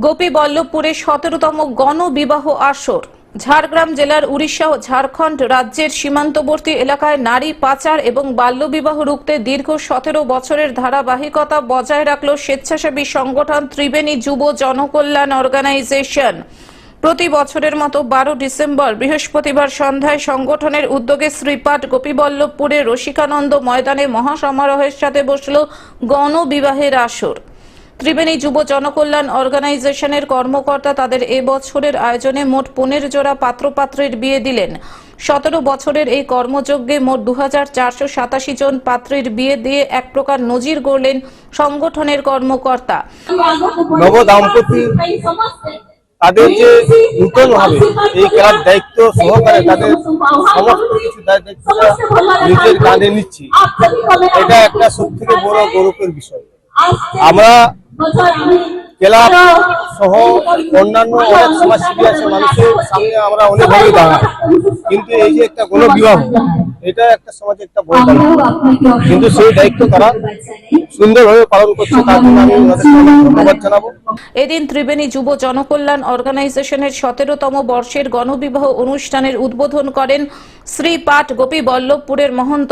গোপীবল্লভপুরে 17তম গণবিবাহ আসর। ঝাড়গ্রাম জেলার উড়িষ্যা ও ঝাড়খণ্ড রাজ্যের সীমান্তবর্তী এলাকায় নারী পাচার এবং বাল্যবিবাহ রুখতে দীর্ঘ 17 বছরের ধারাবাহিকতা বজায় রাখল স্বেচ্ছাসেবী সংগঠন ত্রিবেণী যুব জনকল্যাণ অর্গানাইজেশন। প্রতি বছরের মতো 12 ডিসেম্বর বৃহস্পতিবার সন্ধ্যায় সংগঠনের উদ্যোগে শ্রীপাঠ গোপীবল্লভপুরের রসিকানন্দ ময়দানে মহাসমারোহের সাথে বসল গণবিবাহের আসর। ত্রিবেণী যুব জনকল্যাণ অর্গানাইজেশনের কর্মকর্তা তাদের এবছরের আয়োজনে মোট 15 জোড়া পাত্রপাত্রের বিয়ে দিলেন। 17 বছরের এই কর্মযজ্ঞে মোট 2487 জন পাত্রের বিয়ে দিয়ে এক প্রকার নজির গড়লেন সংগঠনের কর্মকর্তা। নবদম্পতি তাদের যে নূতনভাবে এই খেলার দায়িত্ব সহকারে তাদের সমস্ত কিছু দায়িত্ব নিজের কাঁধে নিচ্ছি, এটা একটা সবথেকে বড় গৌরবের বিষয়। আমরা ক্লাব সহ অন্যান্য অনেক সমাজসেবী আছে, মানুষের সামনে আমরা অনেকভাবে দাঁড়াই, কিন্তু এই যে একটা গণবিবাহ, এটা একটা সমাজে একটা বড় দায়িত্ব, কিন্তু সেই দায়িত্ব তারা সুন্দরভাবে পালন করছে, তার জন্য আমি ধন্যবাদ জানাবো। এদিন ত্রিবেণী যুব জনকল্যাণ অর্গানাইজেশনের 17তম বর্ষের গণবিবাহ অনুষ্ঠানের উদ্বোধন করেন শ্রীপাঠ গোপীবল্লভপুরের মহন্ত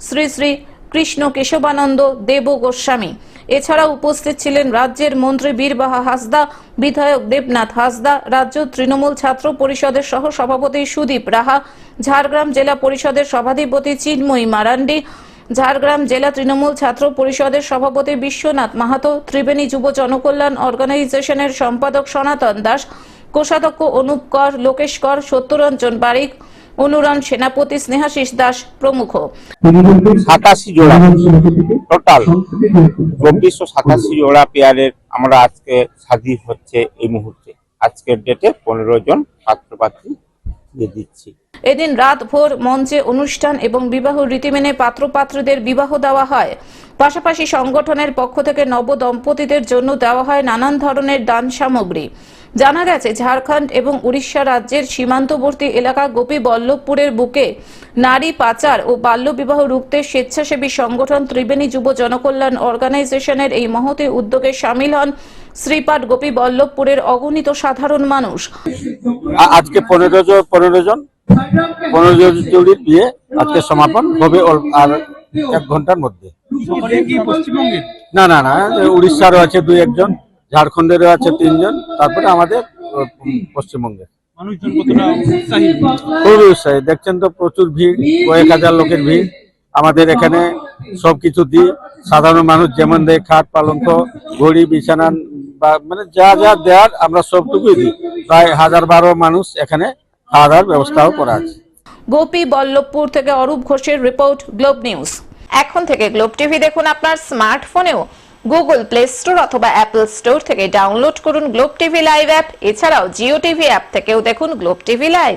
শ্রী শ্রী কৃষ্ণ কেশবানন্দ দেব গোস্বামী। এছাড়া উপস্থিত ছিলেন রাজ্যের মন্ত্রী বীরবাহা হাসদা, বিধায়ক দেবনাথ হাসদা, রাজ্য তৃণমূল ছাত্র পরিষদের সহ সভাপতি সুদীপ রাহা, ঝাড়গ্রাম জেলা পরিষদের সভাধিপতি চিন্ময়ী মারান্ডি, ঝাড়গ্রাম জেলা তৃণমূল ছাত্র পরিষদের সভাপতি বিশ্বনাথ মাহাতো, ত্রিবেণী যুব জনকল্যাণ অর্গানাইজেশনের সম্পাদক সনাতন দাস, কোষাধ্যক্ষ অনুপ কর, লোকেশ কর, সত্যরঞ্জন বারিক, অনুরণ সেনাপতি, স্নেহাশিস দাস প্রমুখ। 87 জোড়া টোটাল 2487 জোড়া পেয়ারের আমরা আজকে শাদী হচ্ছে এই মুহূর্তে। আজকের ডেটে 15 জন পাত্রপাত্রী দিয়ে দিচ্ছি। এদিন রাত ভোর মঞ্চে অনুষ্ঠান এবং বিবাহ রীতি মেনে পাত্রপাত্রীদের বিবাহ দেওয়া হয়। পাশাপাশি সংগঠনের পক্ষ থেকে নবদম্পতিদের জন্য দেওয়া হয় নানান ধরনের দান সামগ্রী। জানা গেছে, ঝাড়খণ্ড এবং উড়িষ্যা রাজ্যের সীমান্তবর্তী এলাকা গোপীবল্লভপুরের বুকে নারী পাচার ও বাল্যবিবাহ রুখতে স্বেচ্ছাসেবী সংগঠন ত্রিবেণী যুব জনকল্যাণ অর্গানাইজেশনের এই মহতী উদ্যোগে সামিল হন শ্রীপাঠ গোপীবল্লভপুরের অগণিত সাধারণ মানুষ। আজকে 15 জন জুড়ির বিয়ে আজকে সমাপন হবে আর 1 ঘন্টার মধ্যে। না না না, উড়িষ্যারও আছে 2-1 জন, ঝাড়খণ্ডেরও আছে 3 জন, তারপরে আমাদের পশ্চিমবঙ্গের খুবই উৎসাহী। দেখছেন তো প্রচুর ভিড়, কয়েক হাজার লোকের ভিড়। আমাদের এখানে সবকিছু দিই, সাধারণ মানুষ যেমন দেয়, খাট পালঙ্ক ঘড়ি বিছানা বা মানে যা যা দেওয়ার আমরা সবটুকুই দিই। প্রায় 1012 মানুষ এখানে খাওয়া দাওয়ার ব্যবস্থাও করা আছে। গোপীবল্লভপুর থেকে অরূপ ঘোষের রিপোর্ট, গ্লোব নিউজ। এখন থেকে গ্লোব টিভি দেখুন আপনার স্মার্টফোনেও। গুগল প্লে স্টোর অথবা অ্যাপল স্টোর থেকে ডাউনলোড করুন গ্লোব টিভি লাইভ অ্যাপ। এছাড়াও জিও টিভি অ্যাপ থেকেও দেখুন গ্লোব টিভি লাইভ।